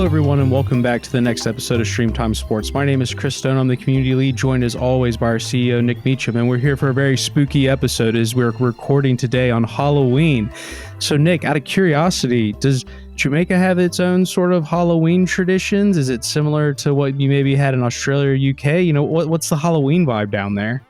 everyone, and welcome back to the next episode of StreamTime Sports. My name is Chris Stone. I'm the community lead, joined as always by our CEO, Nick Meacham, and we're here for a very spooky episode as we're recording today on Halloween. So, Nick, out of curiosity, does Jamaica have its own sort of Halloween traditions? Is it similar to what you maybe had in Australia or UK? You know, what's the Halloween vibe down there?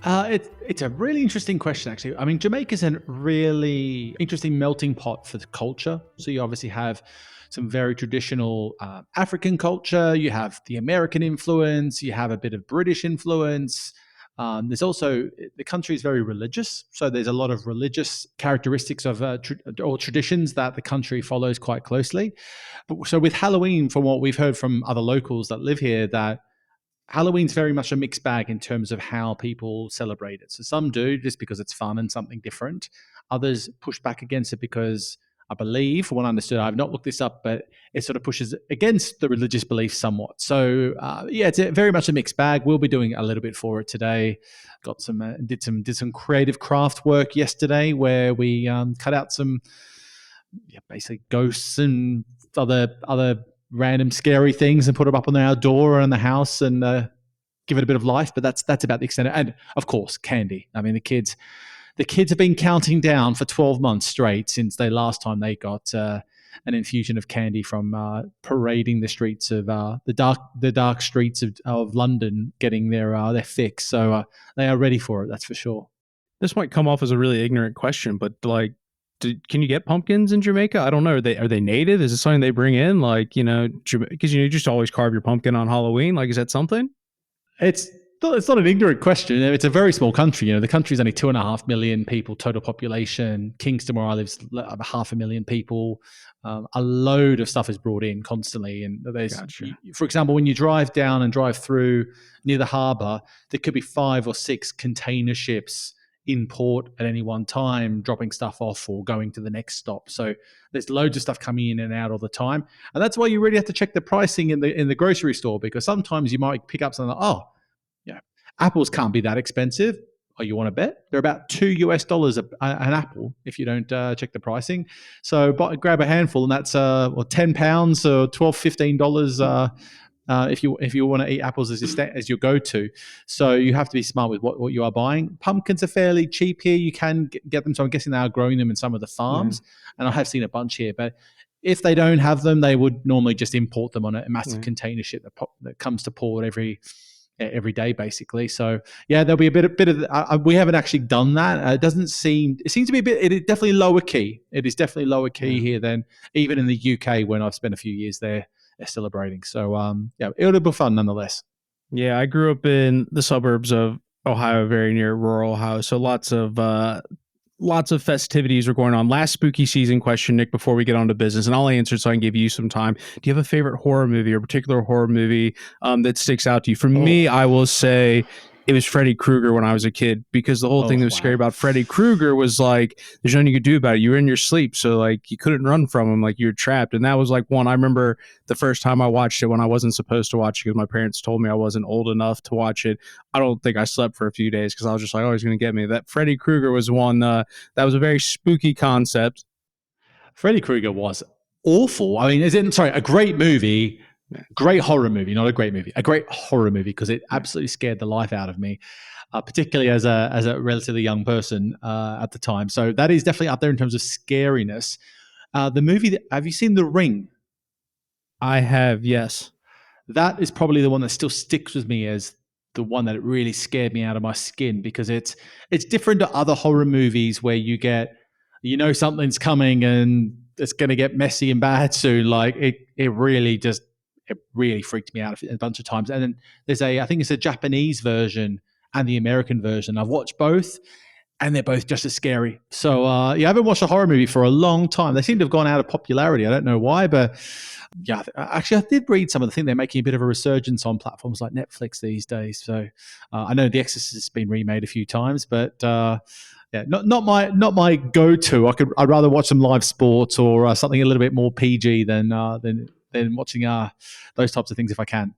It's a really interesting question, actually. I mean, Jamaica's a really interesting melting pot for the culture. So you obviously have some very traditional African culture. You have the American influence. You have a bit of British influence. There's also, the country is very religious. So there's a lot of religious characteristics of or traditions that the country follows quite closely. So with Halloween, from what we've heard from other locals that live here, that Halloween's very much a mixed bag in terms of how people celebrate it. So some do just because it's fun and something different. Others push back against it because I believe, from what I understood, I've not looked this up, but it sort of pushes against the religious belief somewhat. So it's very much a mixed bag. We'll be doing a little bit for it today. Got some did some creative craft work yesterday where we cut out some basically ghosts and other random scary things and put them up on our door or in the house and give it a bit of life. But that's about the extent of it. And of course, candy. I mean, the kids have been counting down for 12 months straight since last time they got an infusion of candy from parading the streets of the dark streets of London, getting their fix. So they are ready for it. That's for sure. This might come off as a really ignorant question, but like, can you get pumpkins in Jamaica? I don't know. Are they native? Is it something they bring in? Like, because you just always carve your pumpkin on Halloween. Like, is that something? It's not an ignorant question. It's a very small country. The country's only 2.5 million people total population. Kingston, where I live, is 500,000 people. A load of stuff is brought in constantly. And there's, for example, when you drive through near the harbour, there could be 5 or 6 container ships in port at any one time, dropping stuff off or going to the next stop. So there's loads of stuff coming in and out all the time. And that's why you really have to check the pricing in the grocery store, because sometimes you might pick up something like, apples can't be that expensive. Oh, you want to bet? They're about $2 an apple if you don't check the pricing. So grab a handful, and that's £10 or $12, $15 if you want to eat apples as your go-to. So you have to be smart with what you are buying. Pumpkins are fairly cheap here. You can get them. So I'm guessing they are growing them in some of the farms. And I have seen a bunch here. But if they don't have them, they would normally just import them on a massive container ship that comes to port every day, basically. So there'll be a bit of we haven't actually done that. It seems to be it is definitely lower key. It is definitely lower key here than even in the UK when I've spent a few years there celebrating. So it'll be fun nonetheless. Yeah, I grew up in the suburbs of Ohio, very near rural Ohio. So lots of festivities were going on. Last spooky season question, Nick, before we get on to business, and I'll answer so I can give you some time. Do you have a favorite horror movie or a particular horror movie that sticks out to you? For me, I will say it was Freddy Krueger when I was a kid, because the whole thing that was scary about Freddy Krueger was like, there's nothing you could do about it. You were in your sleep, so like you couldn't run from him, like you were trapped. And that was like one. I remember the first time I watched it when I wasn't supposed to watch it because my parents told me I wasn't old enough to watch it. I don't think I slept for a few days because I was just like, oh, he's going to get me. That Freddy Krueger was one that was a very spooky concept. Freddy Krueger was awful. I mean, a great movie. Great horror movie, not a great movie. A great horror movie, because it absolutely scared the life out of me, particularly as a relatively young person at the time. So that is definitely up there in terms of scariness. The movie, have you seen The Ring? I have, yes. That is probably the one that still sticks with me as the one that really scared me out of my skin, because it's different to other horror movies where you get, something's coming and it's going to get messy and bad soon. Like it really freaked me out a bunch of times. And then there's I think it's a Japanese version and the American version. I've watched both, and they're both just as scary. So I haven't watched a horror movie for a long time. They seem to have gone out of popularity. I don't know why, but actually I did read some of the thing. They're making a bit of a resurgence on platforms like Netflix these days. So I know The Exorcist has been remade a few times, but not my go-to. I'd rather watch some live sports or something a little bit more PG than watching those types of things if I can.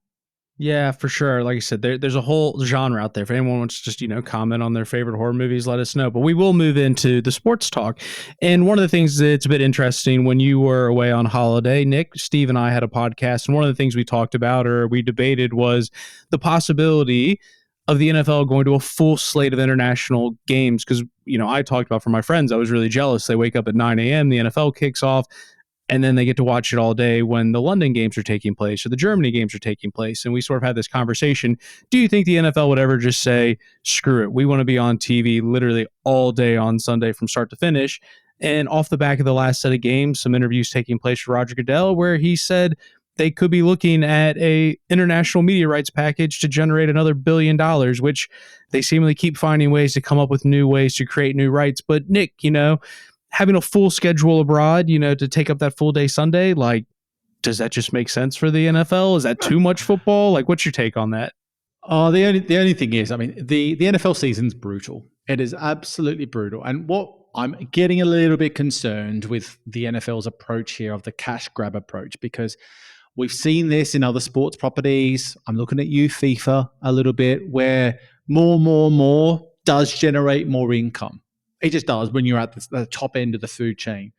Yeah, for sure. Like I said, there's a whole genre out there. If anyone wants to just, comment on their favorite horror movies, let us know. But we will move into the sports talk. And one of the things that's a bit interesting, when you were away on holiday, Nick, Steve, and I had a podcast. And one of the things we talked about or we debated was the possibility of the NFL going to a full slate of international games. Because, I talked about for my friends, I was really jealous. They wake up at 9 a.m., the NFL kicks off, and then they get to watch it all day when the London games are taking place or the Germany games are taking place. And we sort of had this conversation. Do you think the NFL would ever just say, screw it, we want to be on TV literally all day on Sunday from start to finish? And off the back of the last set of games, some interviews taking place for Roger Goodell, where he said they could be looking at a international media rights package to generate another $1 billion, which they seemingly keep finding ways to come up with new ways to create new rights. But Nick, having a full schedule abroad, to take up that full day Sunday, like, does that just make sense for the NFL? Is that too much football? Like, what's your take on that? The only thing is, I mean, the NFL season's brutal. It is absolutely brutal. And what I'm getting a little bit concerned with the NFL's approach here of the cash grab approach, because we've seen this in other sports properties. I'm looking at you, FIFA, a little bit, where more does generate more income. It just does when you're at the top end of the food chain.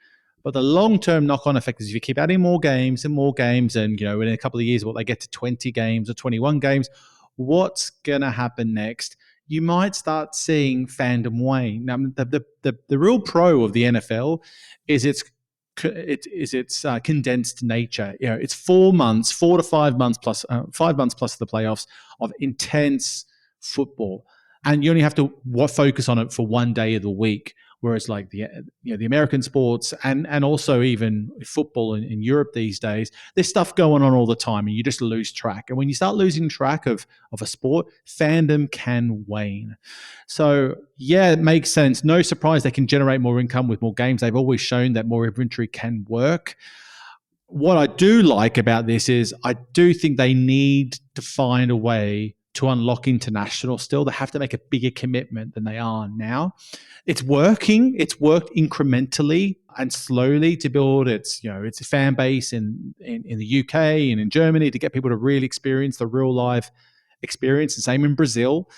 But the long-term knock-on effect is if you keep adding more games, and, in a couple of years, they get to 20 games or 21 games, what's going to happen next? You might start seeing fandom wane. Now, the real pro of the NFL is its condensed nature. It's 4 months, 4 to 5 months plus 5 months plus the playoffs of intense football, and you only have to focus on it for one day of the week. Whereas, like the American sports and also even football in Europe these days, there's stuff going on all the time, and you just lose track. And when you start losing track of a sport, fandom can wane. So yeah, it makes sense. No surprise they can generate more income with more games. They've always shown that more inventory can work. What I do like about this is I do think they need to find a way to unlock international still. They have to make a bigger commitment than they are now. It's working. It's worked incrementally and slowly to build its fan base in the UK and in Germany to get people to really experience the real life experience. The same in Brazil.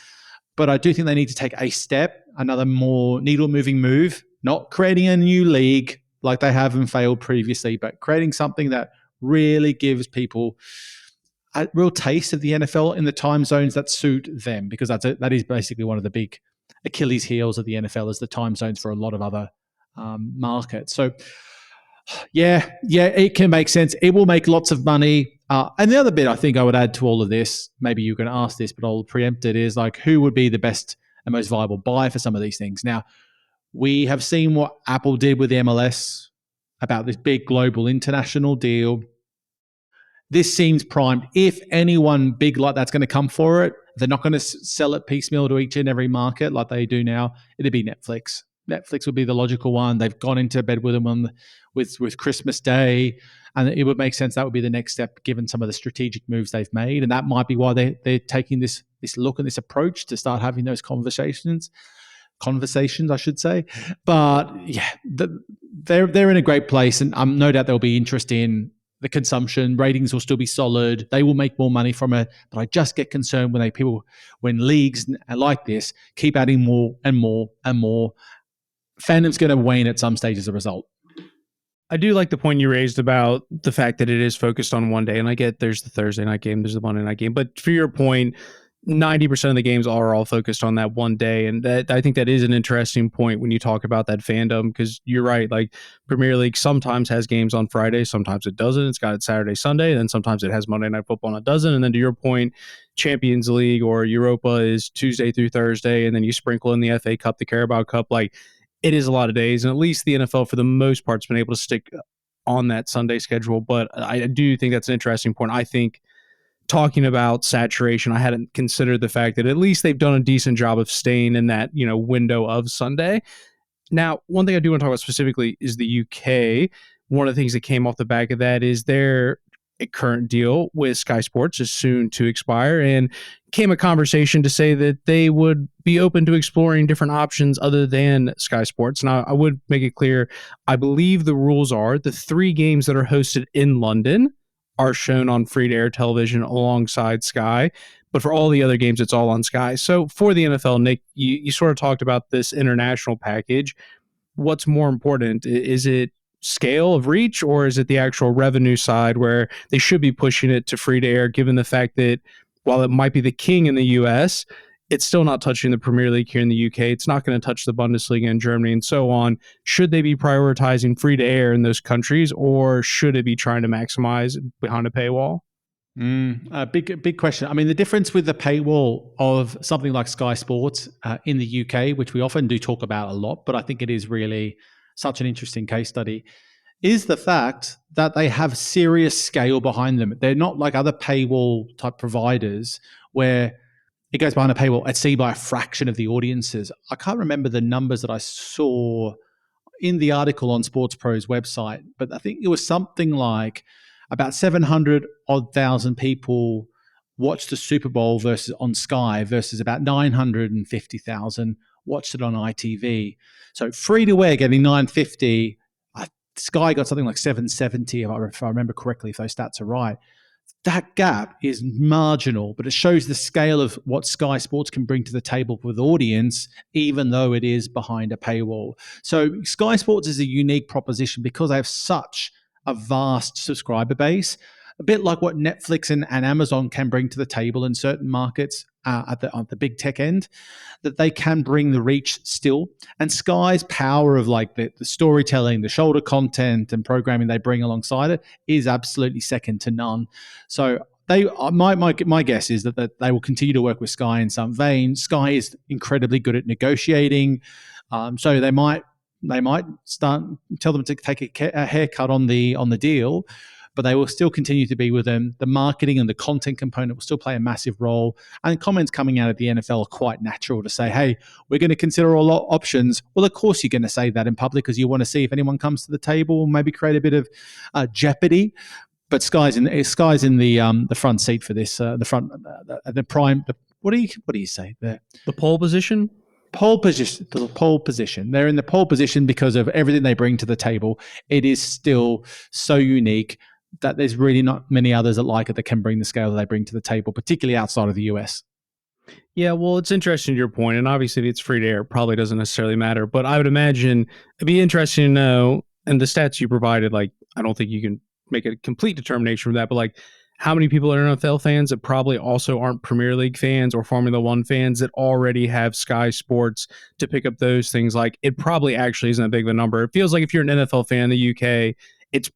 But I do think they need to take a step, another more needle moving move, not creating a new league like they have and failed previously, but creating something that really gives people a real taste of the NFL in the time zones that suit them, because that is basically one of the big Achilles heels of the NFL is the time zones for a lot of other markets. So yeah, it can make sense. It will make lots of money. And the other bit I think I would add to all of this, maybe you're going to ask this, but I'll preempt it, is like, who would be the best and most viable buy for some of these things? Now, we have seen what Apple did with the MLS about this big global international deal. This seems primed. If anyone big like that's going to come for it, they're not going to sell it piecemeal to each and every market like they do now. It'd be Netflix. Netflix would be the logical one. They've gone into bed with them with Christmas Day, and it would make sense. That would be the next step, given some of the strategic moves they've made, and that might be why they're taking this look and this approach to start having those conversations, I should say. But yeah, they're in a great place, and no doubt there'll be interest in the consumption. Ratings will still be solid. They will make more money from it. But I just get concerned when leagues like this keep adding more and more and more. Fandom's going to wane at some stage as a result. I do like the point you raised about the fact that it is focused on one day. And I get there's the Thursday night game, there's the Monday night game. But for your point, 90% of the games are all focused on that one day. And that, I think that is an interesting point when you talk about that fandom, because you're right. Like, Premier League sometimes has games on Friday, sometimes it doesn't. It's got it Saturday, Sunday, and then sometimes it has Monday Night Football and it doesn't. And then to your point, Champions League or Europa is Tuesday through Thursday, and then you sprinkle in the FA Cup, the Carabao Cup. Like, it is a lot of days. And at least the NFL, for the most part, has been able to stick on that Sunday schedule. But I do think that's an interesting point. I think, talking about saturation, I hadn't considered the fact that at least they've done a decent job of staying in that, window of Sunday. Now, one thing I do want to talk about specifically is the UK. One of the things that came off the back of that is their current deal with Sky Sports is soon to expire, and came a conversation to say that they would be open to exploring different options other than Sky Sports. Now, I would make it clear, I believe the rules are the 3 games that are hosted in London are shown on free-to-air television alongside Sky. But for all the other games, it's all on Sky. So for the NFL, Nick, you sort of talked about this international package. What's more important? Is it scale of reach, or is it the actual revenue side where they should be pushing it to free to air, given the fact that while it might be the king in the US, it's still not touching the Premier League here in the UK. It's not going to touch the Bundesliga in Germany and so on. Should they be prioritizing free to air in those countries, or should it be trying to maximize behind a paywall? Big question. I mean, the difference with the paywall of something like Sky Sports in the UK, which we often do talk about a lot, but I think it is really such an interesting case study, is the fact that they have serious scale behind them. They're not like other paywall type providers where it goes behind a paywall at sea by a fraction of the audiences. I can't remember the numbers that I saw in the article on Sports Pro's website, but I think it was something like about 700 odd thousand people watched the Super Bowl versus on Sky versus about 950,000 watched it on ITV. So free to air getting 950, Sky got something like 770 if I remember correctly, if those stats are right. That gap is marginal, but it shows the scale of what Sky Sports can bring to the table with audience, even though it is behind a paywall. So Sky Sports is a unique proposition because they have such a vast subscriber base, a bit like what Netflix and Amazon can bring to the table in certain markets at the big tech end, that they can bring the reach still. And Sky's power of like the storytelling, the shoulder content and programming they bring alongside it is absolutely second to none. So my guess is that they will continue to work with Sky in some vein. Sky is incredibly good at negotiating, so they might tell them to take a haircut on the deal, but they will still continue to be with them. The marketing and the content component will still play a massive role. And comments coming out of the NFL are quite natural to say, hey, we're going to consider all options. Well, of course you're going to say that in public because you want to see if anyone comes to the table, maybe create a bit of jeopardy. But Sky's in the front seat for this. The prime. What do you say? The pole position. The pole position. They're in the pole position because of everything they bring to the table. It is still so unique that there's really not many others that like it that can bring the scale that they bring to the table, particularly outside of the US. Yeah, well, it's interesting to your point, and obviously if it's free to air, it probably doesn't necessarily matter, but I would imagine it'd be interesting to know, and the stats you provided, like, I don't think you can make a complete determination from that, but like, how many people are NFL fans that probably also aren't Premier League fans or Formula One fans that already have Sky Sports to pick up those things? Like, it probably actually isn't that big of a number. It feels like if you're an NFL fan in the UK, it'd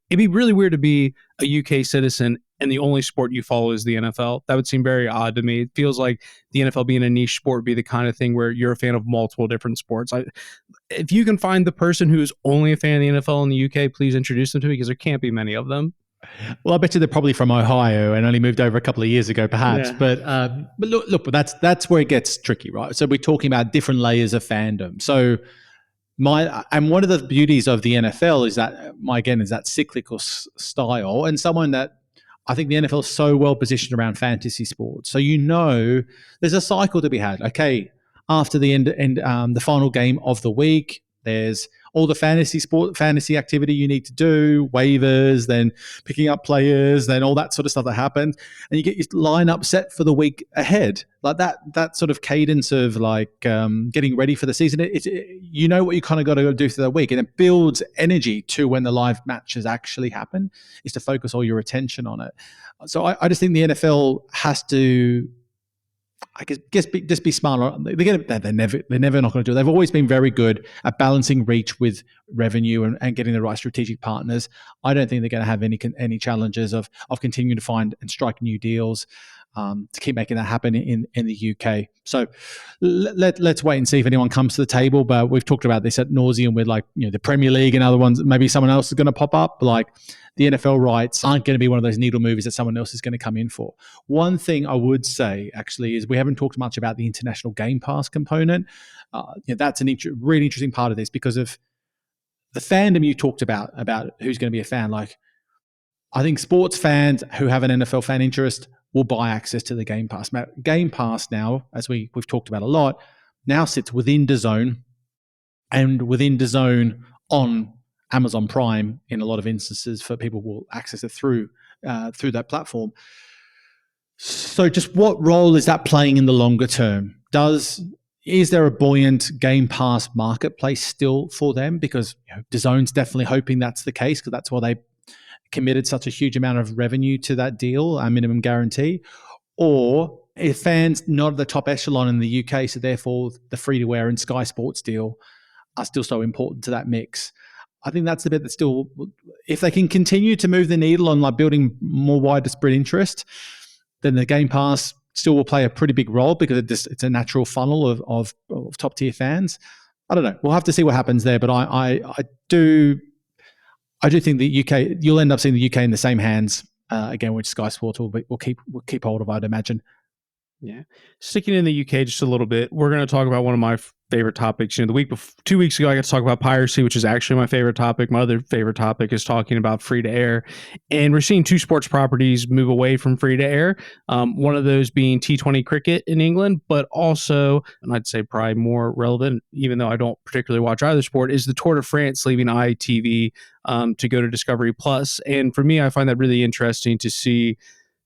be really weird to be a UK citizen and the only sport you follow is the NFL. That would seem very odd to me. It feels like the NFL being a niche sport would be the kind of thing where you're a fan of multiple different sports. If you can find the person who is only a fan of the NFL in the UK, please introduce them to me because there can't be many of them. Well, I bet you they're probably from Ohio and only moved over a couple of years ago, perhaps. Yeah. But look, that's where it gets tricky, right? So we're talking about different layers of fandom. So one of the beauties of the NFL is that cyclical style, and someone that I think the NFL is so well positioned around fantasy sports. So there's a cycle to be had. Okay, after the the final game of the week, there's all the fantasy activity you need to do, waivers, then picking up players, then all that sort of stuff that happens. And you get your lineup set for the week ahead. Like that sort of cadence of like getting ready for the season. You know what you kind of got to go do for the week. And it builds energy to when the live matches actually happen, is to focus all your attention on it. So I just think the NFL has to, I guess, just be smarter. They're never not going to do it. They've always been very good at balancing reach with revenue and getting the right strategic partners. I don't think they're going to have any challenges of continuing to find and strike new deals to keep making that happen in the UK. So let's wait and see if anyone comes to the table. But we've talked about this ad nauseum with the Premier League and other ones. Maybe someone else is going to pop up. Like the NFL rights aren't going to be one of those needle movers that someone else is going to come in for. One thing I would say actually is we haven't talked much about the international Game Pass component. That's really interesting part of this because of the fandom you talked about who's going to be a fan. Like, I think sports fans who have an NFL fan interest will buy access to the Game Pass. Game Pass now, as we've talked about a lot, now sits within DAZN and within DAZN on Amazon Prime in a lot of instances for people who will access it through through that platform. So just what role is that playing in the longer term? Is there a buoyant Game Pass marketplace still for them? Because DAZN's definitely hoping that's the case, because that's why they committed such a huge amount of revenue to that deal, a minimum guarantee. Or if fans not at the top echelon in the UK, so therefore the free-to-air and Sky Sports deal are still so important to that mix. I think that's the bit that still, if they can continue to move the needle on like building more widespread interest, then the Game Pass still will play a pretty big role, because it's a natural funnel of top tier fans. I don't know. We'll have to see what happens there, but I do think the UK, you'll end up seeing the UK in the same hands again, which Sky Sports will keep hold of, I'd imagine. Yeah. Sticking in the UK just a little bit, we're going to talk about one of my favorite topics. 2 weeks ago, I got to talk about piracy, which is actually my favorite topic. My other favorite topic is talking about free to air. And we're seeing two sports properties move away from free to air. One of those being T20 cricket in England, but also, and I'd say probably more relevant, even though I don't particularly watch either sport, is the Tour de France leaving ITV to go to Discovery Plus. And for me, I find that really interesting to see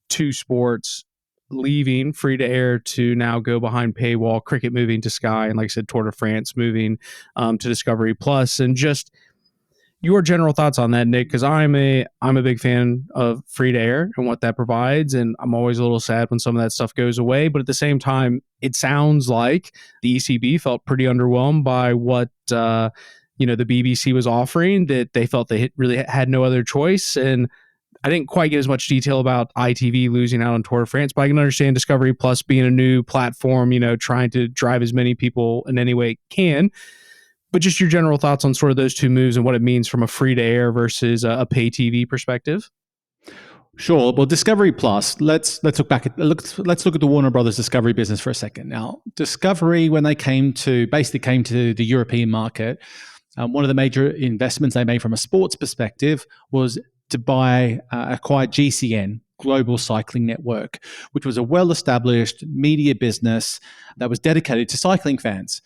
two sports leaving free to air to now go behind paywall, cricket moving to Sky, and like I said, Tour de France moving to Discovery Plus. And just your general thoughts on that, Nick, because I'm a big fan of free to air and what that provides, and I'm always a little sad when some of that stuff goes away. But at the same time, it sounds like the ECB felt pretty underwhelmed by what the BBC was offering, that they felt they really had no other choice. And I didn't quite get as much detail about ITV losing out on Tour de France, but I can understand Discovery Plus being a new platform, trying to drive as many people in any way it can. But just your general thoughts on sort of those two moves and what it means from a free to air versus a pay TV perspective. Sure. Well, Discovery Plus. Let's look at the Warner Brothers Discovery business for a second. Now, Discovery, when they came to the European market, one of the major investments they made from a sports perspective was to acquire GCN, Global Cycling Network, which was a well-established media business that was dedicated to cycling fans.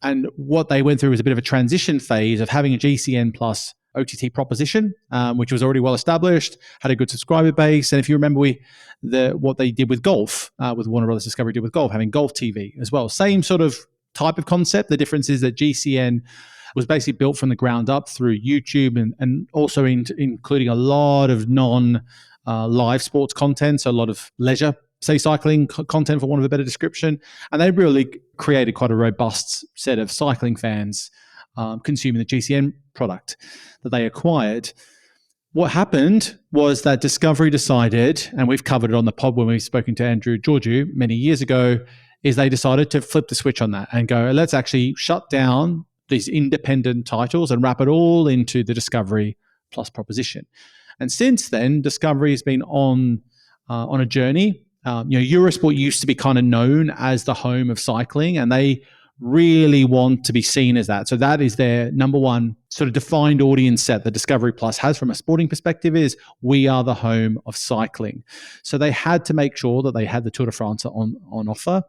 And what they went through was a bit of a transition phase of having a GCN plus OTT proposition, which was already well-established, had a good subscriber base. And if you remember what they did with golf, with Warner Brothers Discovery did with golf, having Golf TV as well. Same sort of type of concept. The difference is that GCN was basically built from the ground up through YouTube and also including a lot of non-live sports content, so a lot of leisure, say cycling content for want of a better description. And they really created quite a robust set of cycling fans consuming the GCN product that they acquired. What happened was that Discovery decided, and we've covered it on the pod when we've spoken to Andrew Georgiou many years ago, is they decided to flip the switch on that and go, let's actually shut down these independent titles and wrap it all into the Discovery Plus proposition. And since then, Discovery has been on a journey. Eurosport used to be kind of known as the home of cycling, and they really want to be seen as that. So that is their number one sort of defined audience set that Discovery Plus has from a sporting perspective, is we are the home of cycling. So they had to make sure that they had the Tour de France on offer.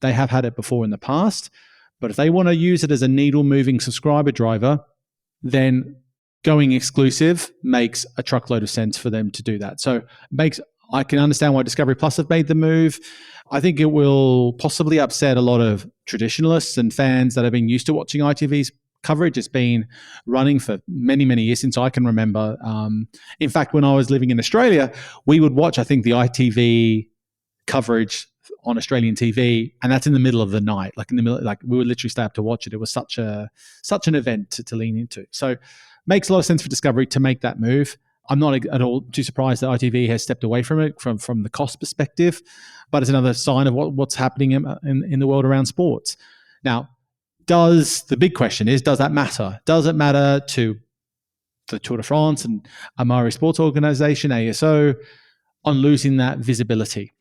They have had it before in the past. But if they want to use it as a needle-moving subscriber driver, then going exclusive makes a truckload of sense for them to do that. So I can understand why Discovery Plus have made the move. I think it will possibly upset a lot of traditionalists and fans that have been used to watching ITV's coverage. It's been running for many, many years, since I can remember. In fact, when I was living in Australia, we would watch, I think, the ITV coverage on Australian TV, and that's in the middle of the night, we would literally stay up to watch it. It was such an event to lean into. So makes a lot of sense for Discovery to make that move. I'm not at all too surprised that ITV has stepped away from it from the cost perspective, but it's another sign of what's happening in the world around sports. Now, the big question is, does that matter? Does it matter to the Tour de France and Amari Sports Organization, ASO, on losing that visibility?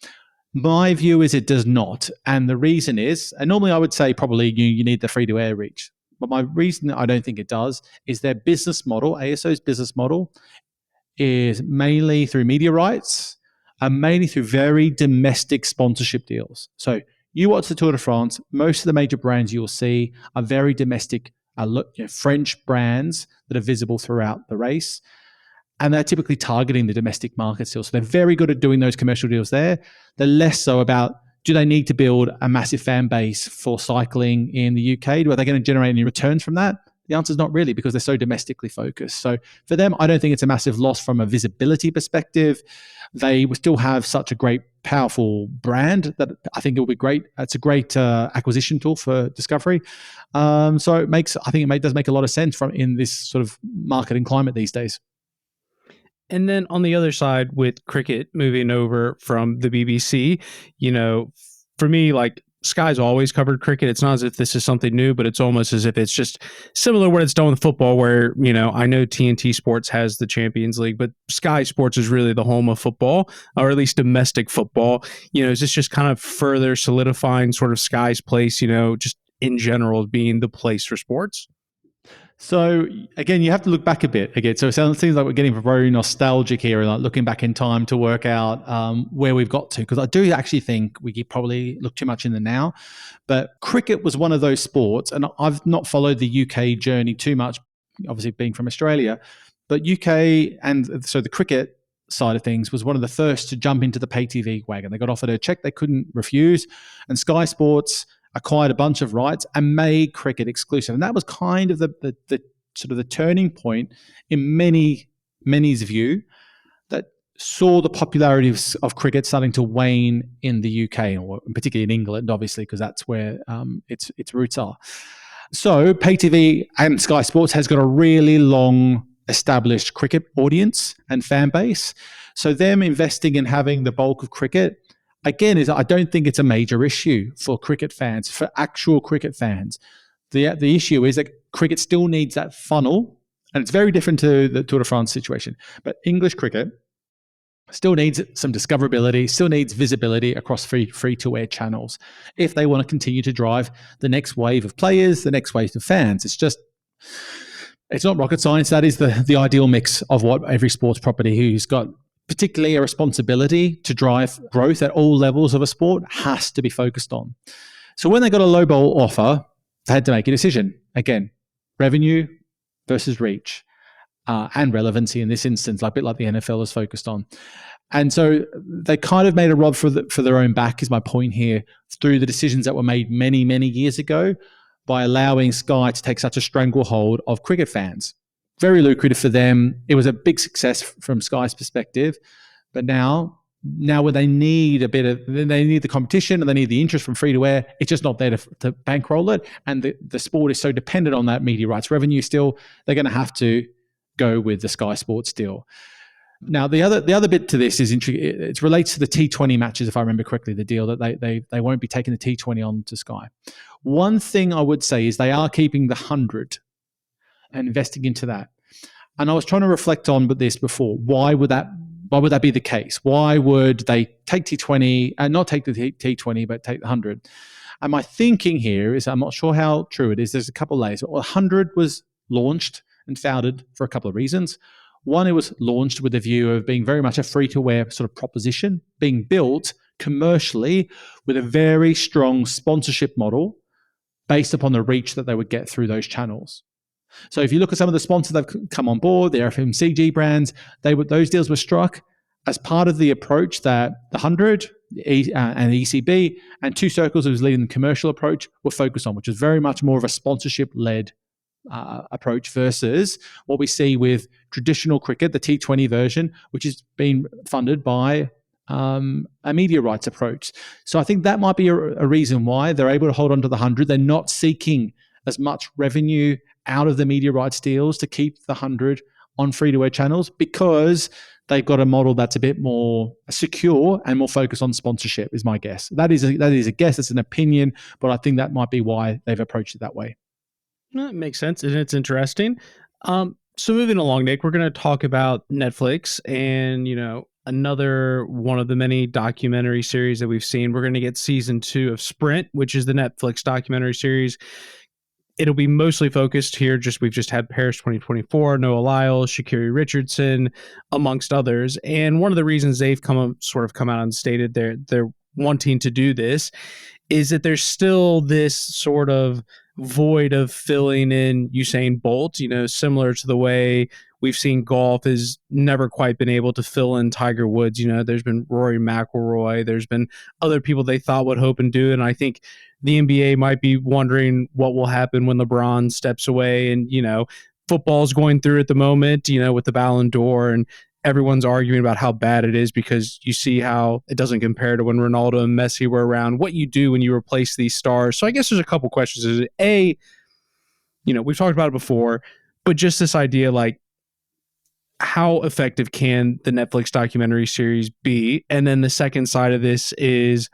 My view is it does not. And the reason is, and normally I would say probably you need the free-to-air reach. But my reason I don't think it does is their business model, ASO's business model, is mainly through media rights and mainly through very domestic sponsorship deals. So you watch the Tour de France, most of the major brands you'll see are very domestic, French brands that are visible throughout the race. and they're typically targeting the domestic market still. So they're very good at doing those commercial deals there. They're less so about, do they need to build a massive fan base for cycling in the UK? Are they going to generate any returns from that? The answer is not really, because they're so domestically focused. So for them, I don't think it's a massive loss from a visibility perspective. They will still have such a great, powerful brand that I think it will be great. It's a great acquisition tool for Discovery. So it does make a lot of sense in this sort of marketing climate these days. And then on the other side, with cricket moving over from the BBC, for me, like, Sky's always covered cricket. It's not as if this is something new, but it's almost as if it's just similar to what it's done with football, where, I know TNT Sports has the Champions League, but Sky Sports is really the home of football, or at least domestic football. Is this just kind of further solidifying sort of Sky's place, just in general being the place for sports? So again, you have to look back a bit again. So it seems like we're getting very nostalgic here and like looking back in time to work out where we've got to. Because I do actually think we could probably look too much in the now. But cricket was one of those sports, and I've not followed the UK journey too much, obviously being from Australia. But UK, and so the cricket side of things, was one of the first to jump into the pay TV wagon. They got offered a check they couldn't refuse, and Sky Sports acquired a bunch of rights and made cricket exclusive. And that was kind of the sort of the turning point in many's view that saw the popularity of cricket starting to wane in the UK, or particularly in England, obviously, because that's where its roots are. So pay TV and Sky Sports has got a really long established cricket audience and fan base. So them investing in having the bulk of cricket, again, I don't think it's a major issue for cricket fans, for actual cricket fans. The issue is that cricket still needs that funnel, and it's very different to the Tour de France situation. But English cricket still needs some discoverability, still needs visibility across free-to-air channels if they want to continue to drive the next wave of players, the next wave of fans. It's not rocket science. That is the ideal mix of what every sports property who's got particularly a responsibility to drive growth at all levels of a sport has to be focused on. So when they got a low ball offer, they had to make a decision. Again, revenue versus reach and relevancy in this instance, like a bit like the NFL is focused on. And so they kind of made a rod for their own back, is my point here, through the decisions that were made many, many years ago by allowing Sky to take such a stranglehold of cricket fans. Very lucrative for them. It was a big success from Sky's perspective. But now when they need the competition and they need the interest from free to air, it's just not there to bankroll it. And the sport is so dependent on that media rights revenue still, they're going to have to go with the Sky Sports deal. Now, the other bit to this is it relates to the T20 matches, if I remember correctly, the deal that they won't be taking the T20 on to Sky. One thing I would say is they are keeping the 100 and investing into that. And I was trying to reflect on this before. Why would that be the case? Why would they take T20 and not take the T20, but take the 100? And my thinking here is, I'm not sure how true it is. There's a couple of layers. Well, 100 was launched and founded for a couple of reasons. One, it was launched with a view of being very much a free-to-air sort of proposition, being built commercially with a very strong sponsorship model based upon the reach that they would get through those channels. So if you look at some of the sponsors that have come on board, the FMCG brands, those deals were struck as part of the approach that the 100 and the ECB and Two Circles, who was leading the commercial approach, were focused on, which is very much more of a sponsorship-led approach versus what we see with traditional cricket, the T20 version, which is being funded by a media rights approach. So I think that might be a reason why they're able to hold on to the 100. They're not seeking as much revenue out of the media rights deals to keep the 100 on free-to-air channels, because they've got a model that's a bit more secure and more focused on sponsorship, is my guess. That is a guess. It's an opinion, but I think that might be why they've approached it that way. That makes sense, and it's interesting. So moving along, Nick, we're going to talk about Netflix and, another one of the many documentary series that we've seen. We're going to get season 2 of Sprint, which is the Netflix documentary series. It'll be mostly focused here. We've just had Paris 2024, Noah Lyles, Sha'Carri Richardson, amongst others. And one of the reasons they've come out and stated they're wanting to do this is that there's still this sort of void of filling in Usain Bolt, similar to the way We've seen golf has never quite been able to fill in Tiger Woods. There's been Rory McIlroy. There's been other people they thought would hope and do. And I think the NBA might be wondering what will happen when LeBron steps away. And, football's going through at the moment, with the Ballon d'Or, and everyone's arguing about how bad it is because you see how it doesn't compare to when Ronaldo and Messi were around, what you do when you replace these stars. So I guess there's a couple questions. Is it A, we've talked about it before, but just this idea, like, how effective can the Netflix documentary series be? And then the second side of this is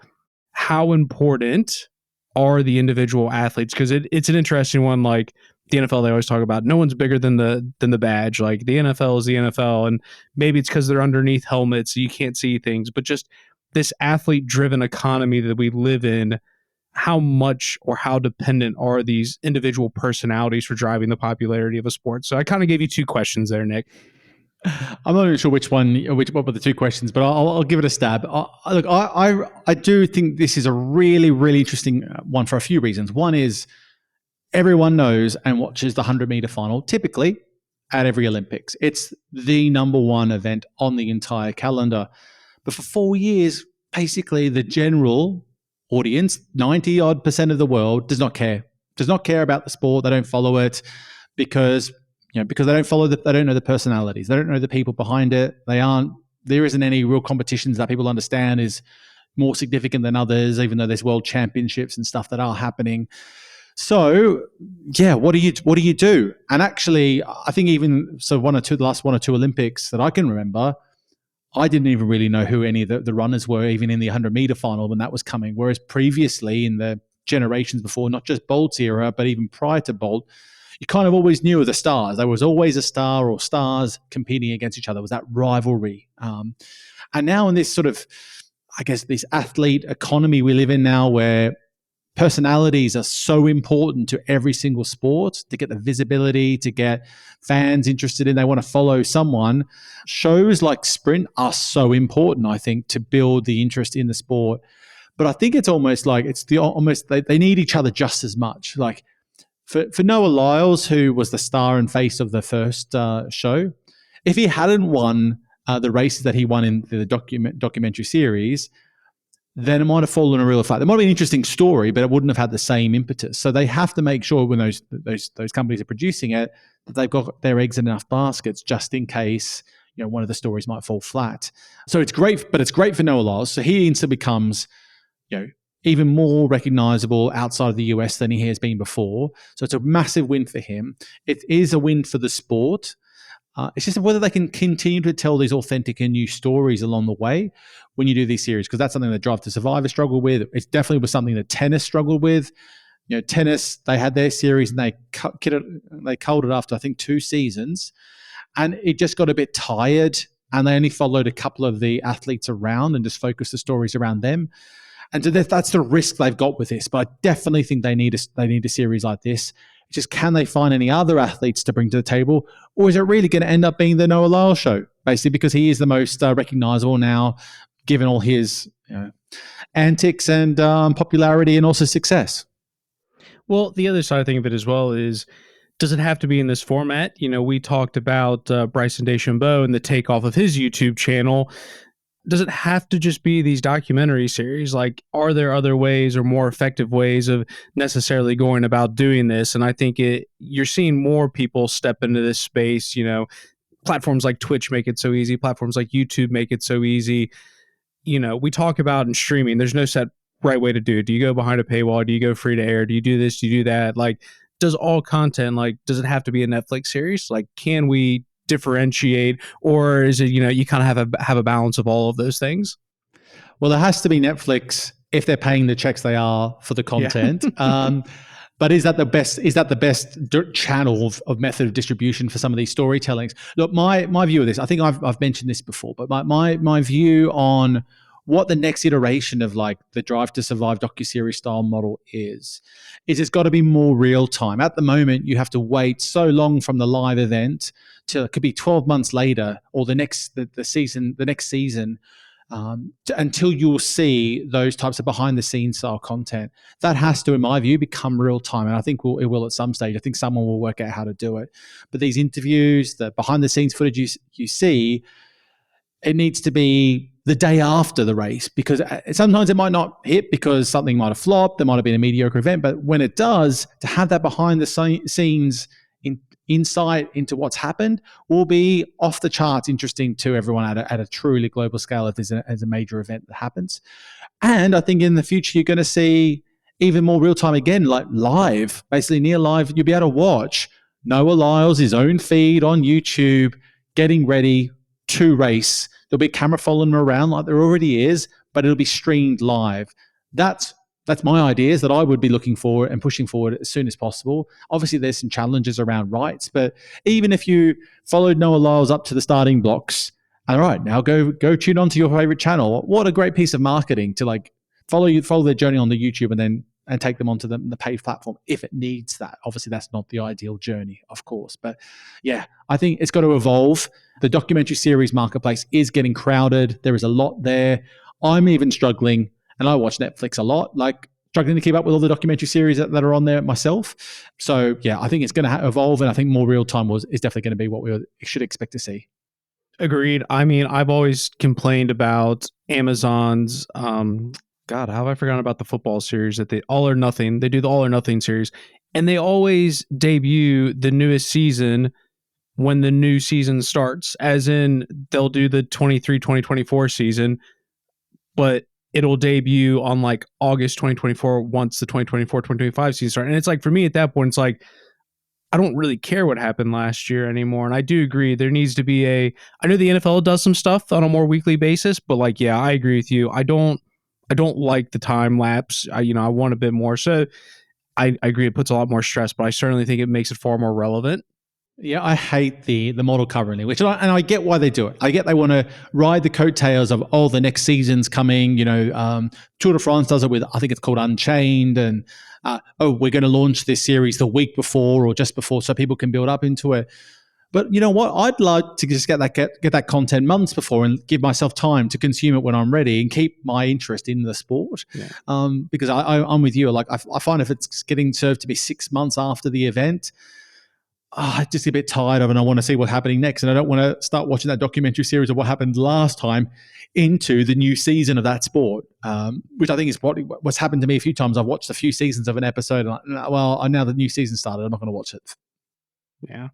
how important are the individual athletes? Because it's an interesting one. Like the NFL, they always talk about no one's bigger than the badge. Like the NFL is the NFL, and maybe it's because they're underneath helmets, so you can't see things. But just this athlete-driven economy that we live in, how much or how dependent are these individual personalities for driving the popularity of a sport? So I kind of gave you two questions there, Nick. I'm not even sure which one were the two questions, but I'll give it a stab. Look, I do think this is a really, really interesting one for a few reasons. One is everyone knows and watches the 100-meter final typically at every Olympics. It's the number one event on the entire calendar. But for 4 years, basically the general audience, 90-odd% of the world, does not care about the sport. They don't follow it because they don't know the personalities. They don't know the people behind it. There isn't any real competitions that people understand is more significant than others, even though there's world championships and stuff that are happening. So, yeah, what do you do? And actually, I think even so, the last one or two Olympics that I can remember, I didn't even really know who any of the runners were, even in the 100-meter final when that was coming. Whereas previously, in the generations before, not just Bolt's era, but even prior to Bolt, you kind of always knew of the stars. There was always a star or stars competing against each other. It was that rivalry. And now in this sort of, I guess, this athlete economy we live in now, where personalities are so important to every single sport to get the visibility, to get fans interested in, they want to follow someone. Shows like Sprint are so important, I think, to build the interest in the sport. But I think it's almost like they need each other just as much. Like for Noah Lyles, who was the star and face of the first show, if he hadn't won the races that he won in the documentary series, then it might have fallen a real flat. It might have been an interesting story, but it wouldn't have had the same impetus. So they have to make sure when those companies are producing it that they've got their eggs in enough baskets just in case one of the stories might fall flat. So it's great, but it's great for Noah Lyles. So he instantly becomes even more recognizable outside of the US than he has been before. So it's a massive win for him. It is a win for the sport. It's just whether they can continue to tell these authentic and new stories along the way when you do these series, because that's something that Drive to Survive has struggled with. It definitely was something that tennis struggled with. Tennis, they had their series and they culled it after, I think, 2 seasons. And it just got a bit tired, and they only followed a couple of the athletes around and just focused the stories around them. And so that's the risk they've got with this. But I definitely think they need a series like this. It's just, can they find any other athletes to bring to the table? Or is it really going to end up being the Noah Lyles show, basically, because he is the most recognizable now, given all his antics and popularity and also success? Well, the other side I think of it as well is, does it have to be in this format? We talked about Bryson DeChambeau and the takeoff of his YouTube channel. Does it have to just be these documentary series? Like, are there other ways or more effective ways of necessarily going about doing this? And I think you're seeing more people step into this space. Platforms like Twitch make it so easy. Platforms like YouTube make it so easy. We talk about in streaming, there's no set right way to do it. Do you go behind a paywall? Do you go free to air? Do you do this? Do you do that? Like, does all content, does it have to be a Netflix series? Like, can we differentiate, or is it you kind of have a balance of all of those things? Well, there has to be Netflix if they're paying the checks they are for the content. Yeah. But is that the best channel of method of distribution for some of these storytellings? Look, my view of this, I think I've mentioned this before, but my view on what the next iteration of like the Drive to Survive docuseries style model is it's got to be more real time. At the moment, you have to wait so long from the live event till it could be 12 months later, or the next season, until you'll see those types of behind the scenes style content. That has to, in my view, become real time. And I think it will at some stage. I think someone will work out how to do it. But these interviews, the behind the scenes footage you see, it needs to be the day after the race, because sometimes it might not hit because something might have flopped. There might have been a mediocre event. But when it does, to have that behind the scenes insight into what's happened will be off the charts interesting to everyone at a truly global scale if there's a major event that happens. And I think in the future, you're going to see even more real time again, like live, basically near live. You'll be able to watch Noah Lyles, his own feed on YouTube, getting ready to race. There'll be a camera following him around like there already is, but it'll be streamed live. That's my ideas that I would be looking for and pushing forward as soon as possible. Obviously, there's some challenges around rights, but even if you followed Noah Lyles up to the starting blocks, all right, now go tune on to your favorite channel. What a great piece of marketing to like follow their journey on the YouTube and take them onto the paid platform if it needs that. Obviously, that's not the ideal journey, of course. But yeah, I think it's got to evolve. The documentary series marketplace is getting crowded. There is a lot there. I'm even struggling, and I watch Netflix a lot, like struggling to keep up with all the documentary series that are on there myself. So yeah, I think it's going to evolve, and I think more real time is definitely going to be what we should expect to see. Agreed. I mean, I've always complained about Amazon's God, how have I forgotten about the football series that they All or Nothing? They do the All or Nothing series, and they always debut the newest season when the new season starts, as in they'll do the 2024 season, but it'll debut on like August 2024 once the 2024-2025 season starts. And it's like, for me at that point, it's like, I don't really care what happened last year anymore. And I do agree there needs to be I know the NFL does some stuff on a more weekly basis, but like, yeah, I agree with you. I don't like the time lapse. I want a bit more. So I agree. It puts a lot more stress, but I certainly think it makes it far more relevant. Yeah, I hate the model currently, and I get why they do it. I get they want to ride the coattails of, the next season's coming. Tour de France does it with, I think it's called Unchained, and we're going to launch this series the week before or just before so people can build up into it. But you know what? I'd like to just get that content months before and give myself time to consume it when I'm ready and keep my interest in the sport. Yeah. Because I'm with you. Like I find if it's getting served to be 6 months after the event, I just get a bit tired of it, and I want to see what's happening next. And I don't want to start watching that documentary series of what happened last time into the new season of that sport, which I think is what's happened to me a few times. I've watched a few seasons of an episode, and now the new season started, I'm not going to watch it. Yeah.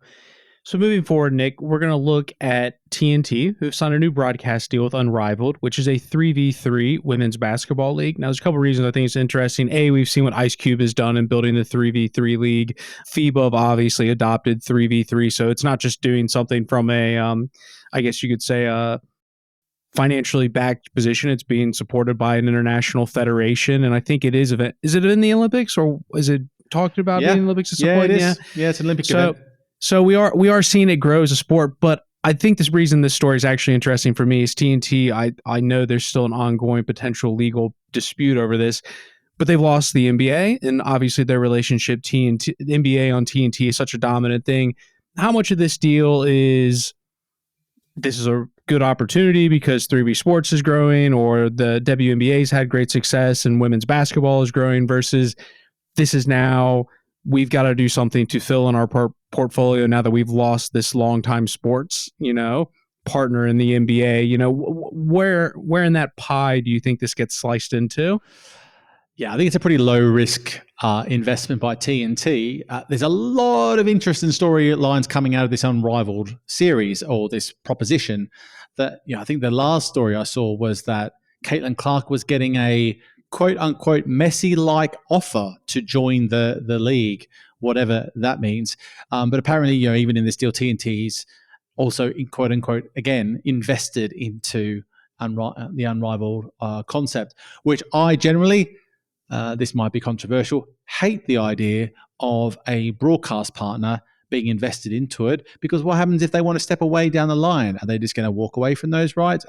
So moving forward, Nick, we're going to look at TNT, who've signed a new broadcast deal with Unrivalved, which is a 3v3 women's basketball league. Now, there's a couple of reasons I think it's interesting. A, we've seen what Ice Cube has done in building the 3v3 league. FIBA have obviously adopted 3v3, so it's not just doing something from a, I guess you could say, a financially backed position. It's being supported by an international federation, and I think it is event. Is it in the Olympics, or is it talked about being in the Olympics at some point? Yeah, it is. Yeah, it's an Olympic event. So we are seeing it grow as a sport, but I think this reason this story is actually interesting for me is TNT. I know there's still an ongoing potential legal dispute over this, but they've lost the NBA, and obviously their relationship NBA on TNT is such a dominant thing. How much of this deal is this is a good opportunity because 3B Sports is growing, or the WNBA's had great success and women's basketball is growing, versus this is now we've got to do something to fill in our portfolio now that we've lost this longtime sports, partner in the NBA. Where in that pie do you think this gets sliced into? Yeah, I think it's a pretty low risk investment by TNT. There's a lot of interest in storylines coming out of this Unrivaled series or this proposition. That I think the last story I saw was that Caitlin Clark was getting a quote unquote Messi-like offer to join the league, whatever that means. But apparently, even in this deal, TNT's also in quote unquote again invested into the Unrivaled concept, which I generally, this might be controversial, hate the idea of a broadcast partner being invested into it, because what happens if they want to step away down the line? Are they just going to walk away from those rights?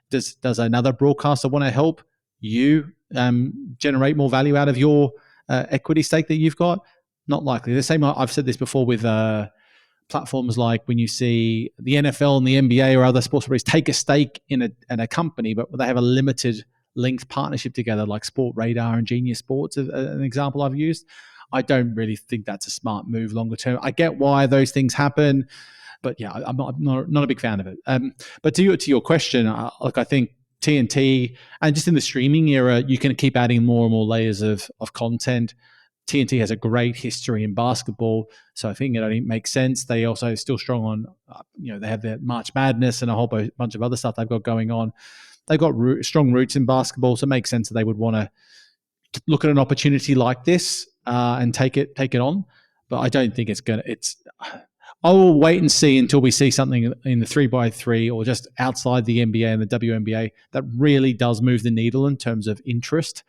Does another broadcaster want to help you generate more value out of your equity stake that you've got? Not likely. The same. I've said this before with platforms like when you see the NFL and the NBA or other sports properties take a stake in a company, but they have a limited length partnership together, like Sport Radar and Genius Sports, an example I've used. I don't really think that's a smart move longer term. I get why those things happen, but yeah, I'm not a big fan of it. But to your question, I think TNT and just in the streaming era, you can keep adding more and more layers of content. TNT has a great history in basketball, so I think it only makes sense. They also are still strong on, they have their March Madness and a whole bunch of other stuff they've got going on. They've got strong roots in basketball, so it makes sense that they would want to look at an opportunity like this and take it on. But I don't think I will wait and see until we see something in the 3x3 or just outside the NBA and the WNBA that really does move the needle in terms of interest.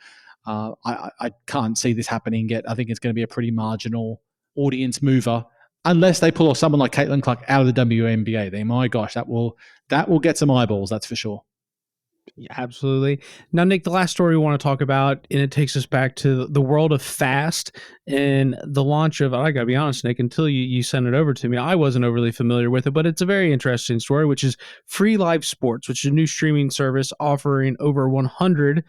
I can't see this happening yet. I think it's going to be a pretty marginal audience mover unless they pull off someone like Caitlin Clark out of the WNBA. Then, my gosh, that will get some eyeballs, that's for sure. Yeah, absolutely. Now, Nick, the last story we want to talk about, and it takes us back to the world of FAST and the launch of, I got to be honest, Nick, until you sent it over to me, I wasn't overly familiar with it, but it's a very interesting story, which is Free Live Sports, which is a new streaming service offering over 100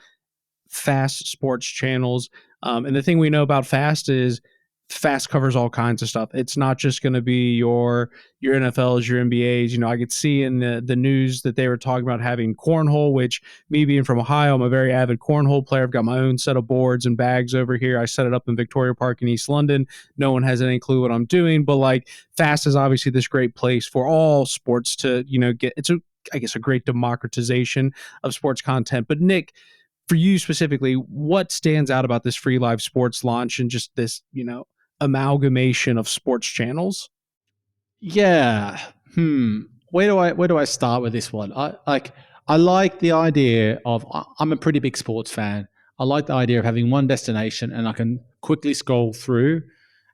FAST sports channels. And the thing we know about FAST is FAST covers all kinds of stuff. It's not just going to be your NFLs, your NBAs. I could see in the news that they were talking about having cornhole, which, me being from Ohio, I'm a very avid cornhole player. I've got my own set of boards and bags over here. I set it up in Victoria Park in East London. No one has any clue what I'm doing, but like FAST is obviously this great place for all sports to, get. It's a great democratization of sports content. But Nick, for you specifically, what stands out about this Free Live Sports launch and just this, amalgamation of sports channels? Yeah. Where do I start with this one? I like the idea of, I'm a pretty big sports fan. I like the idea of having one destination and I can quickly scroll through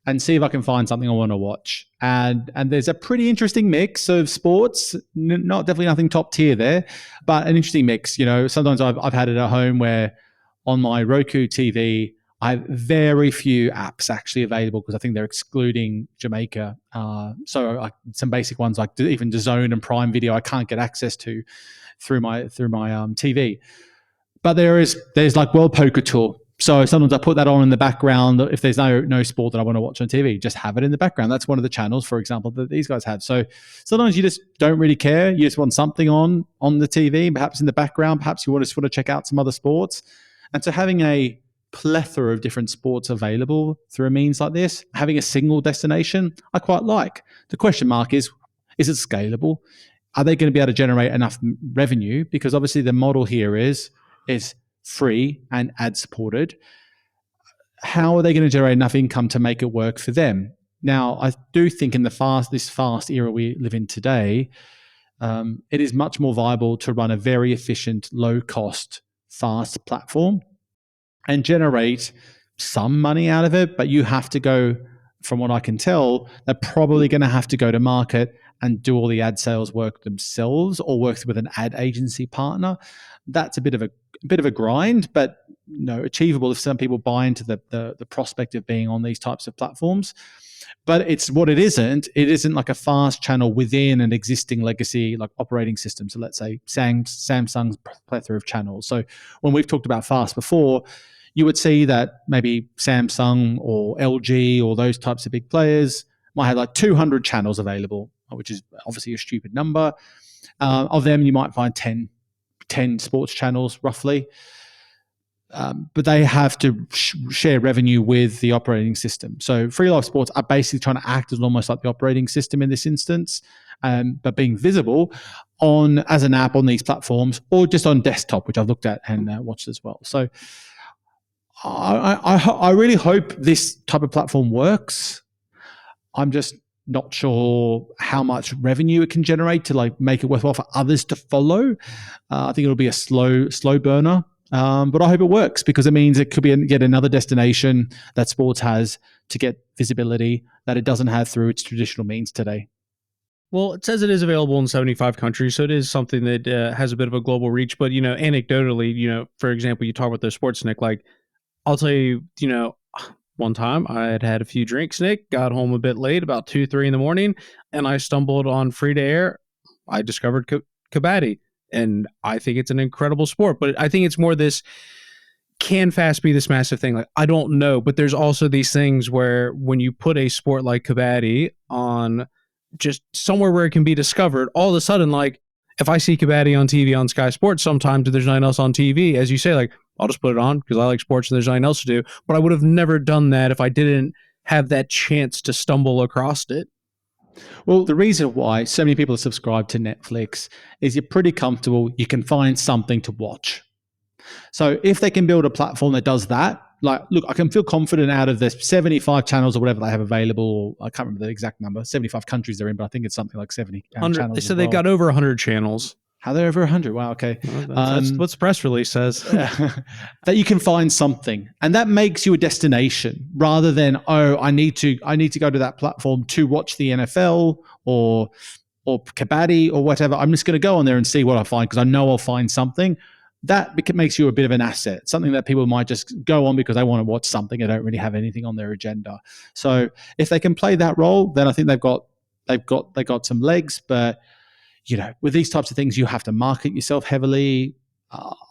and see if I can find something I want to watch. And there's a pretty interesting mix of sports, not definitely nothing top tier there, but an interesting mix. Sometimes I've had it at home where on my Roku TV, I have very few apps actually available because I think they're excluding Jamaica. So some basic ones like even DAZN and Prime Video I can't get access to through my TV. But there's like World Poker Tour. So sometimes I put that on in the background if there's no sport that I want to watch on TV. Just have it in the background. That's one of the channels, for example, that these guys have. So sometimes you just don't really care. You just want something on the TV, perhaps in the background. Perhaps you want to check out some other sports. And so having a plethora of different sports available through a means like this, having a single destination, I quite like. The question mark is it scalable? Are they going to be able to generate enough revenue? Because obviously the model here is free and ad supported. How are they going to generate enough income to make it work for them? Now, I do think in this fast era we live in today, it is much more viable to run a very efficient, low cost, fast platform and generate some money out of it, but you have to go, from what I can tell, they're probably going to have to go to market and do all the ad sales work themselves or work with an ad agency partner. That's a bit of a grind, but achievable if some people buy into the prospect of being on these types of platforms. But it's what it isn't. It isn't like a fast channel within an existing legacy like operating system. So let's say Samsung's plethora of channels. So when we've talked about fast before, you would see that maybe Samsung or LG or those types of big players might have like 200 channels available, which is obviously a stupid number. Of them, you might find 10 sports channels roughly. But they have to share revenue with the operating system. So Free Live Sports are basically trying to act as almost like the operating system in this instance, but being visible as an app on these platforms or just on desktop, which I've looked at and watched as well. So I really hope this type of platform works. I'm just not sure how much revenue it can generate to like make it worthwhile for others to follow. I think it'll be a slow burner. But I hope it works because it means it could be yet another destination that sports has to get visibility that it doesn't have through its traditional means today. Well, it says it is available in 75 countries, so it is something that has a bit of a global reach. But, anecdotally, for example, you talk about those sports, Nick, like, I'll tell you, One time I had had a few drinks, Nick, got home a bit late, about 2, 3 in the morning, and I stumbled on free to air. I discovered kabaddi, and I think it's an incredible sport, but I think it's more this, can fast be this massive thing? Like, I don't know, but there's also these things where when you put a sport like kabaddi on just somewhere where it can be discovered, all of a sudden, like, if I see kabaddi on TV on Sky Sports, sometimes if there's nothing else on TV, as you say, like, I'll just put it on because I like sports and there's nothing else to do. But I would have never done that if I didn't have that chance to stumble across it. Well, the reason why so many people are subscribed to Netflix is you're pretty comfortable. You can find something to watch. So if they can build a platform that does that, like, look, I can feel confident out of the 75 channels or whatever they have available. I can't remember the exact number, 75 countries they're in, but I think it's something like 70 channels. They said they've got over 100 channels. How they're over 100? Wow, okay. That's what the press release says. That you can find something, and that makes you a destination rather than, oh, I need to go to that platform to watch the NFL or kabaddi or whatever. I'm just going to go on there and see what I find because I know I'll find something. That makes you a bit of an asset, something that people might just go on because they want to watch something. They don't really have anything on their agenda. So if they can play that role, then I think they've got some legs. But with these types of things, you have to market yourself heavily.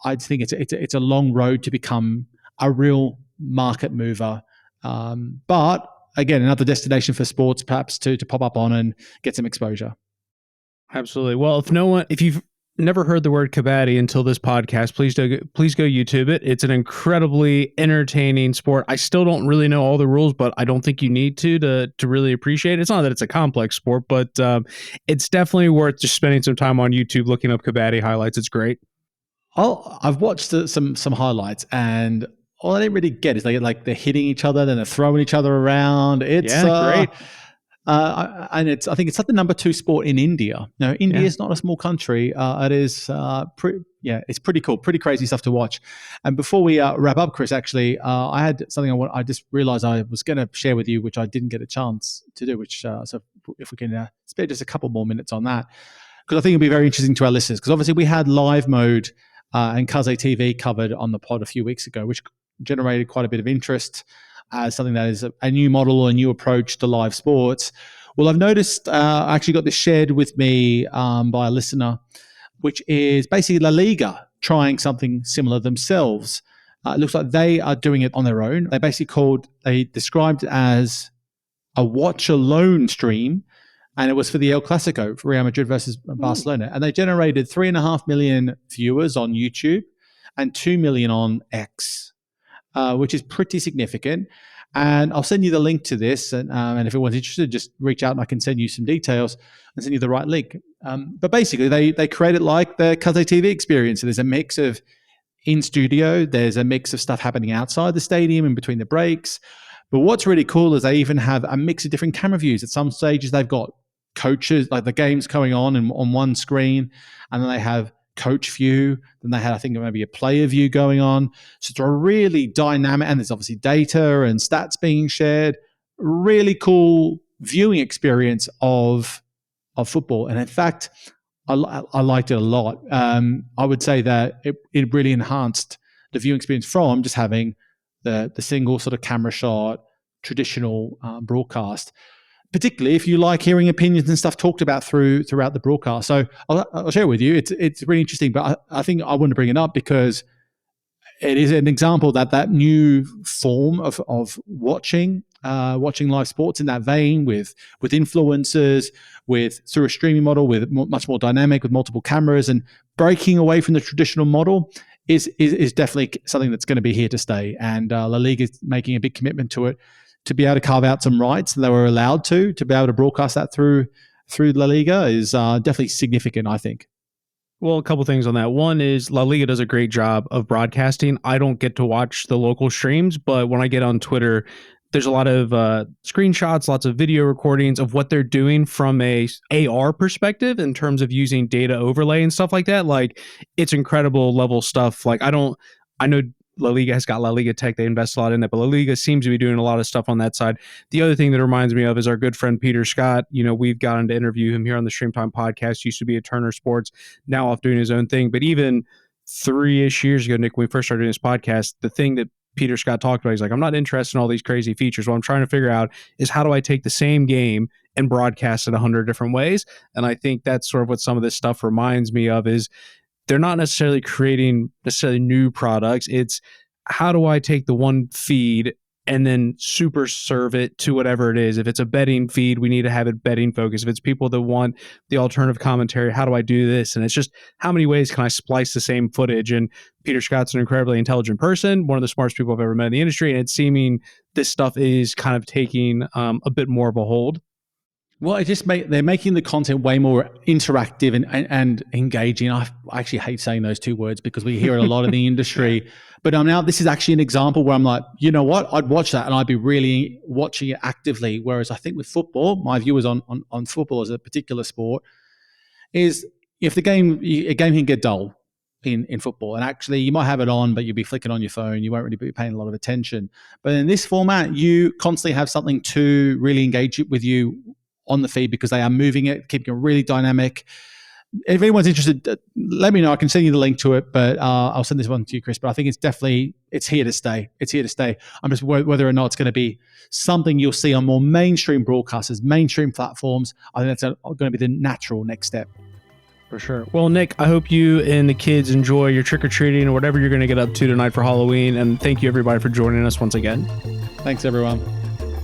I think it's a long road to become a real market mover. But again, another destination for sports, perhaps to pop up on and get some exposure. Absolutely. Well, if you've never heard the word kabaddi until this podcast, please go YouTube it. It's an incredibly entertaining sport. I still don't really know all the rules, but I don't think you need to really appreciate it. It's not that it's a complex sport, but it's definitely worth just spending some time on YouTube looking up kabaddi highlights. It's great. I've watched some highlights, and all I didn't really get is they're hitting each other, then they're throwing each other around. It's great. And I think it's like the number 2 sport in India. Now, India is not a small country. It is, it's pretty cool, pretty crazy stuff to watch. And before we wrap up, Chris, actually, I had something I just realized I was going to share with you, which I didn't get a chance to do. So if we can spare just a couple more minutes on that, because I think it'll be very interesting to our listeners. Because obviously we had live mode and Kaze TV covered on the pod a few weeks ago, which generated quite a bit of interest as something that is a new model or a new approach to live sports. Well, I've noticed, I actually got this shared with me by a listener, which is basically La Liga trying something similar themselves. It looks like they are doing it on their own. They described it as a watch alone stream, and it was for the El Clasico, for Real Madrid versus Barcelona. And they generated 3.5 million viewers on YouTube and 2 million on X. Which is pretty significant. And I'll send you the link to this. And if anyone's interested, just reach out and I can send you some details and send you the right link. But basically, they create it like the Kaze TV experience. So there's a mix of in studio, there's a mix of stuff happening outside the stadium in between the breaks. But what's really cool is they even have a mix of different camera views. At some stages, they've got coaches, like the game's going on one screen, and then they have coach view, then they had, I think, maybe a player view going on. So it's a really dynamic, and there's obviously data and stats being shared. Really cool viewing experience of football. And in fact, I liked it a lot. I would say that it really enhanced the viewing experience from just having the single sort of camera shot, traditional broadcast, particularly if you like hearing opinions and stuff talked about throughout the broadcast. So I'll share it with you. It's really interesting, but I think I want to bring it up because it is an example that new form of watching live sports in that vein with influencers, through a streaming model, with much more dynamic, with multiple cameras, and breaking away from the traditional model is definitely something that's going to be here to stay. And La Liga is making a big commitment to it, to be able to carve out some rights that they were allowed to be able to broadcast that through La Liga is definitely significant, I think. Well, a couple things on that. One is La Liga does a great job of broadcasting. I don't get to watch the local streams, but when I get on Twitter, there's a lot of screenshots, lots of video recordings of what they're doing from a AR perspective in terms of using data overlay and stuff like that. Like, it's incredible level stuff. Like, I know La Liga has got La Liga Tech. They invest a lot in that, but La Liga seems to be doing a lot of stuff on that side. The other thing that reminds me of is our good friend Peter Scott. We've gotten to interview him here on the StreamTime podcast. Used to be at Turner Sports, now off doing his own thing. But even 3-ish years ago, Nick, when we first started doing this podcast, the thing that Peter Scott talked about. He's like, I'm not interested in all these crazy features. What I'm trying to figure out is how do I take the same game and broadcast it 100 different ways? And I think that's sort of what some of this stuff reminds me of, is they're not necessarily creating necessarily new products. It's how do I take the one feed and then super serve it to whatever it is. If it's a betting feed, we need to have it betting focused. If it's people that want the alternative commentary, how do I do this? And it's just, how many ways can I splice the same footage? And Peter Scott's an incredibly intelligent person, one of the smartest people I've ever met in the industry. And it's seeming this stuff is kind of taking a bit more of a hold. Well, they're making the content way more interactive and engaging. I actually hate saying those two words because we hear it a lot in the industry. But now this is actually an example where I'm like, you know what? I'd watch that and I'd be really watching it actively. Whereas I think with football, my view is on football as a particular sport is if a game can get dull in football, and actually you might have it on, but you'll be flicking on your phone. You won't really be paying a lot of attention. But in this format, you constantly have something to really engage with you on the feed because they are moving it, keeping it really dynamic. If anyone's interested, let me know. I can send you the link to it, but I'll send this one to you, Chris. But I think it's here to stay. It's here to stay. I'm just whether or not it's going to be something you'll see on more mainstream broadcasters, mainstream platforms. I think that's going to be the natural next step. For sure. Well, Nick, I hope you and the kids enjoy your trick-or-treating or whatever you're going to get up to tonight for Halloween. And thank you, everybody, for joining us once again. Thanks, everyone.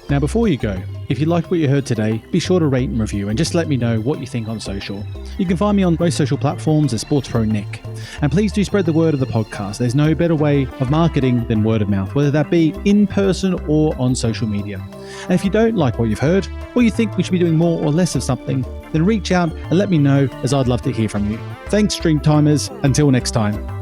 Now, before you go, if you liked what you heard today, be sure to rate and review and just let me know what you think on social. You can find me on most social platforms as Sports Pro Nick. And please do spread the word of the podcast. There's no better way of marketing than word of mouth, whether that be in person or on social media. And if you don't like what you've heard, or you think we should be doing more or less of something, then reach out and let me know, as I'd love to hear from you. Thanks, Stream Timers. Until next time.